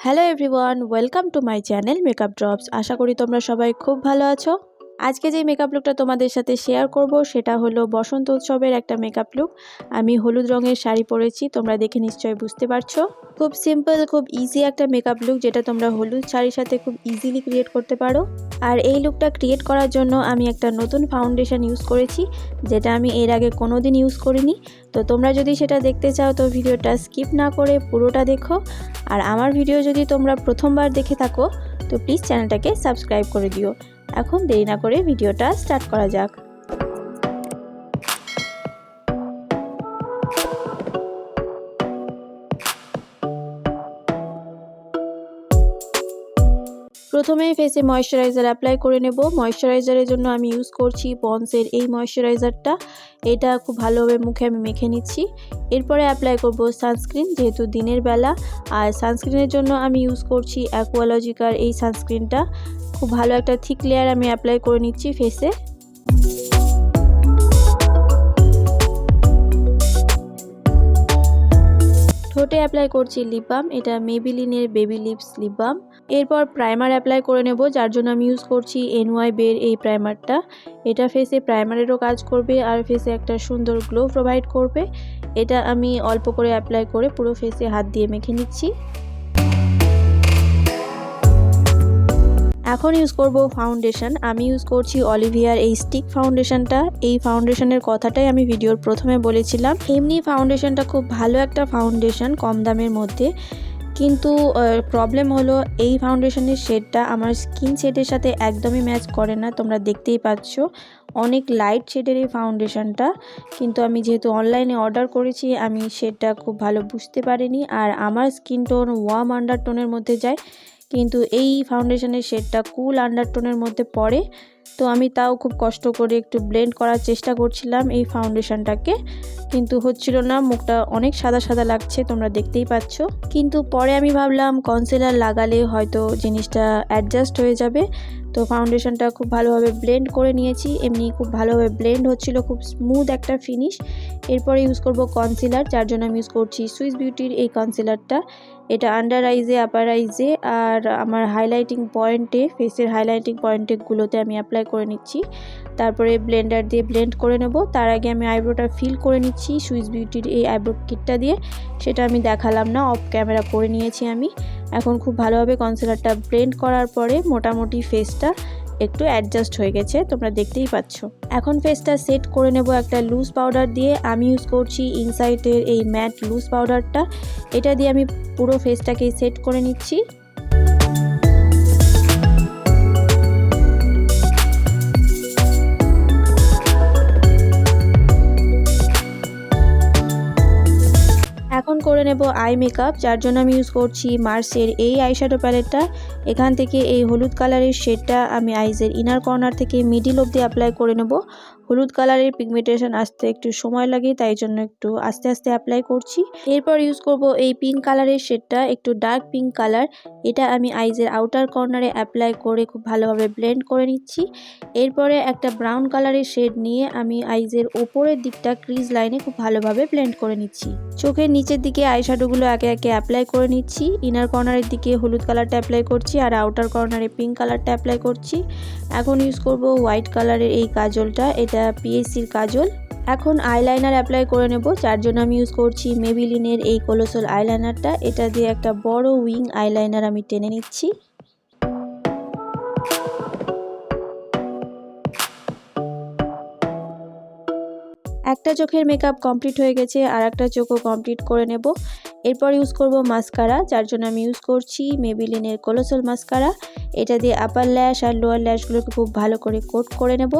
Hello everyone, welcome to my channel makeup drops. আশা করি তোমরা সবাই খুব ভালো আছো। আজকে যে মেকআপ লুকটা তোমাদের সাথে শেয়ার করব সেটা হলো বসন্ত উৎসবের একটা মেকআপ লুক। আমি হলুদ রঙের শাড়ি পরেছি, তোমরা দেখে নিশ্চয়ই বুঝতে পারছো। খুব সিম্পল, খুব ইজি একটা মেকআপ লুক যেটা তোমরা হলুদ শাড়ির সাথে খুব ইজিলি ক্রিয়েট করতে পারো। আর এই লুকটা ক্রিয়েট করার জন্য আমি একটা নতুন ফাউন্ডেশন ইউজ করেছি, যেটা আমি এর আগে কোনোদিন ইউজ করিনি। তো তোমরা যদি সেটা দেখতে চাও তো ভিডিওটা স্কিপ না করে পুরোটা দেখো। আর আমার ভিডিও যদি তোমরা প্রথমবার দেখে থাকো তো প্লিজ চ্যানেলটাকে সাবস্ক্রাইব করে দিও। এখন দেরি না করে ভিডিওটা স্টার্ট করা যাক। প্রথমে ফেসে ময়েশ্চারাইজার অ্যাপ্লাই করে নেব। ময়েশ্চারাইজারের জন্য আমি ইউজ করছি পন্ডসের এই ময়েশ্চারাইজারটা। এটা খুব ভালোভাবে মুখে আমি মেখে নিচ্ছি। এরপরে অ্যাপ্লাই করব সানস্ক্রিন, যেহেতু দিনের বেলা। আর সানস্ক্রিনের জন্য আমি ইউজ করছি অ্যাকোয়ালজিকার এই সানস্ক্রিনটা। খুব ভালো একটা থিক লেয়ার আমি অ্যাপ্লাই করে নিচ্ছি ফেসে। ঠোঁটে অ্যাপ্লাই করছি লিপ বাম, এটা মেবিলিনের বেবি লিপস লিপ বাম। এরপর প্রাইমার অ্যাপ্লাই করে নেব, যার জন্য আমি ইউজ করছি NY বের এই প্রাইমারটা। এটা ফেসে প্রাইমারেরও কাজ করবে আর ফেসে একটা সুন্দর গ্লো প্রোভাইড করবে। এটা আমি অল্প করে অ্যাপ্লাই করে পুরো ফেসে হাত দিয়ে মেখে নিচ্ছি। এখন ইউজ করব ফাউন্ডেশন। আমি ইউজ করছি অলিভিয়ার এই স্টিক ফাউন্ডেশনটা। এই ফাউন্ডেশনের কথাটাই আমি ভিডিওর প্রথমে বলেছিলাম। এমনি ফাউন্ডেশনটা খুব ভালো একটা ফাউন্ডেশন কম দামের মধ্যে, কিন্তু প্রবলেম হলো এই ফাউন্ডেশনের শেডটা আমার স্কিন শেডের সাথে একদমই ম্যাচ করে না। তোমরা দেখতেই পাচ্ছ অনেক লাইট শেডের এই ফাউন্ডেশনটা, কিন্তু আমি যেহেতু অনলাইনে অর্ডার করেছি আমি শেডটা খুব ভালো বুঝতে পারিনি। আর আমার স্কিন টোন ওয়ার্ম আন্ডারটোনের মধ্যে যায়, কিন্তু এই ফাউন্ডেশনের শেডটা কুল আন্ডারটোনের মধ্যে পড়ে। তো আমি তাও খুব কষ্ট করে একটু ব্লেন্ড করার চেষ্টা করছিলাম এই ফাউন্ডেশনটাকে, কিন্তু হচ্ছিল না। মুখটা অনেক সাদা সাদা লাগছে, তোমরা দেখতেই পাচ্ছ। কিন্তু পরে আমি ভাবলাম কনসিলার লাগালে হয়তো জিনিসটা অ্যাডজাস্ট হয়ে যাবে। তো ফাউন্ডেশনটা খুব ভালোভাবে ব্লেন্ড করে নিয়েছি। এমনি খুব ভালোভাবে ব্লেন্ড হচ্ছিল, খুব স্মুথ একটা ফিনিশ। এরপরে ইউজ করব কনসিলার, যার জন্য আমি ইউজ করছি সুইস বিউটির এই কনসিলারটা। এটা আন্ডার আইজে, আপার আইজে আর আমার হাইলাইটিং পয়েন্টে, ফেসের হাইলাইটিং পয়েন্টগুলোতে আমি অ্যাপ্লাই করে নিচ্ছি। তারপরে ব্লেন্ডার দিয়ে ব্লেন্ড করে নেব। তার আগে আমি আইব্রোটা ফিল করে নিচ্ছি সুইস বিউটির এই আইব্রো কিটটা দিয়ে। সেটা আমি দেখালাম না, অফ ক্যামেরা করে নিয়েছি আমি। এখন খুব ভালোভাবে কনসিলারটা ব্লেন্ড করার পরে মোটামুটি ফেসটা একটু অ্যাডজাস্ট হয়ে গেছে, তোমরা দেখতেই পাচ্ছ। এখন ফেসটা সেট করে নেব একটা লুজ পাউডার দিয়ে। আমি ইউজ করছি ইনসাইটের এই ম্যাট লুজ পাউডারটা। এটা দিয়ে আমি পুরো ফেসটাকে সেট করে নিচ্ছি। এখন করে নেব আই মেকআপ, যার জন্য আমি ইউজ করছি মার্সের এই আইশ্যাডো প্যালেটটা। এখান থেকে এই হলুদ কালারের শেডটা আমি আইজের ইনার কর্নার থেকে মিডিল অবধি অ্যাপ্লাই করে নেব। হলুদ কালারের পিগমেন্টেশন আসতে একটু সময় লাগে, তাই জন্য একটু আস্তে আস্তে অ্যাপ্লাই করছি। এরপর ইউজ করব এই পিঙ্ক কালারের শেডটা, একটু ডার্ক পিঙ্ক কালার। এটা আমি আইজের আউটার কর্নারে অ্যাপ্লাই করে খুব ভালোভাবে ব্লেন্ড করে নিচ্ছি। এরপরে একটা ব্রাউন কালারের শেড নিয়ে আমি আইজের ওপরের দিকটা ক্রিজ লাইনে খুব ভালোভাবে ব্লেন্ড করে নিচ্ছি। চোখের নিচের দিকে আইশ্যাডোগুলো একে একে অ্যাপ্লাই করে নিচ্ছি। ইনার কর্নারের দিকে হলুদ কালারটা অ্যাপ্লাই করছি আর আউটার কর্নারে পিঙ্ক কালারটা অ্যাপ্লাই করছি। এখন ইউজ করব হোয়াইট কালারের এই কাজলটা, এটা PSCর কাজল। এখন আইলাইনার অ্যাপ্লাই করে নেব, যার জন্য আমি ইউজ করছি মেবিলিনের এই কোলোসাল আইলাইনারটা। এটা দিয়ে একটা বড় উইং আইলাইনার আমি টেনে নিচ্ছি। একটা চোখের মেকআপ কমপ্লিট হয়ে গেছে, আর একটা চোখও কমপ্লিট করে নেব। এরপর ইউজ করব মাস্কারা, যার জন্য আমি ইউজ করছি মেবিলিনের কোলোসাল মাস্কারা। এটা দিয়ে আপার ল্যাশ আর লোয়ার ল্যাশগুলোকে খুব ভালো করে কোট করে নেব।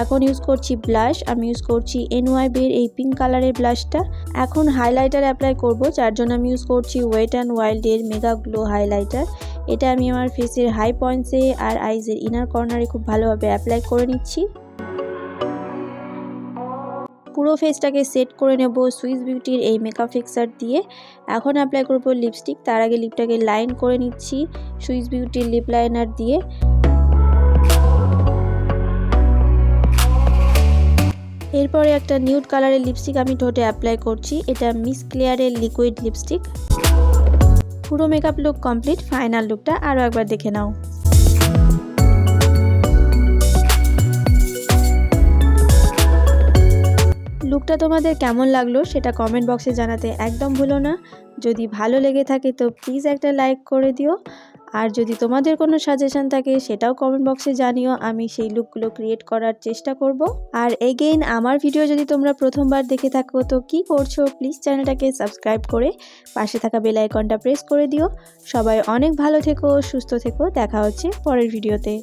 এখন ইউজ করছি ব্লাশ, আমি ইউজ করছি NY বের এই পিঙ্ক কালারের ব্লাশটা। এখন হাইলাইটার অ্যাপ্লাই করব, যার জন্য আমি ইউজ করছি ওয়েট অ্যান্ড ওয়াইল্ডের মেগা গ্লো হাইলাইটার। এটা আমি আমার ফেসের হাই পয়েন্টসে আর আইজের ইনার কর্নারে খুব ভালোভাবে অ্যাপ্লাই করে নিচ্ছি। পুরো ফেসটাকে সেট করে নেব সুইস বিউটির এই মেকআপ ফিক্সার দিয়ে। এখন অ্যাপ্লাই করব লিপস্টিক। তার আগে লিপটাকে লাইন করে নিচ্ছি সুইস বিউটির লিপ লাইনার দিয়ে। এরপরে একটা নিউড কালারের লিপস্টিক আমি ঠোঁটে অ্যাপ্লাই করছি। এটা মিস ক্লিয়ারের লিকুইড লিপস্টিক। পুরো মেকআপ লুক কমপ্লিট, ফাইনাল লুকটা আরও একবার দেখে নাও। লুকটা তোমাদের কেমন লাগলো সেটা কমেন্ট বক্সে জানাতে একদম ভুলো না। যদি ভালো লেগে থাকে তো প্লিজ একটা লাইক করে দিও, আর যদি তোমাদের কোনো সাজেশন থাকে সেটাও কমেন্ট বক্সে জানিও, আমি সেই লুকগুলো ক্রিয়েট করার চেষ্টা করব। আর এগেইন আমার ভিডিও যদি তোমরা প্রথমবার দেখে থাকো তো কি করছো, প্লিজ চ্যানেলটাকে সাবস্ক্রাইব করে পাশে থাকা বেল আইকনটা প্রেস করে দিও। সবাই অনেক ভালো থেকো, সুস্থ থেকো, দেখা হচ্ছে পরের ভিডিওতে।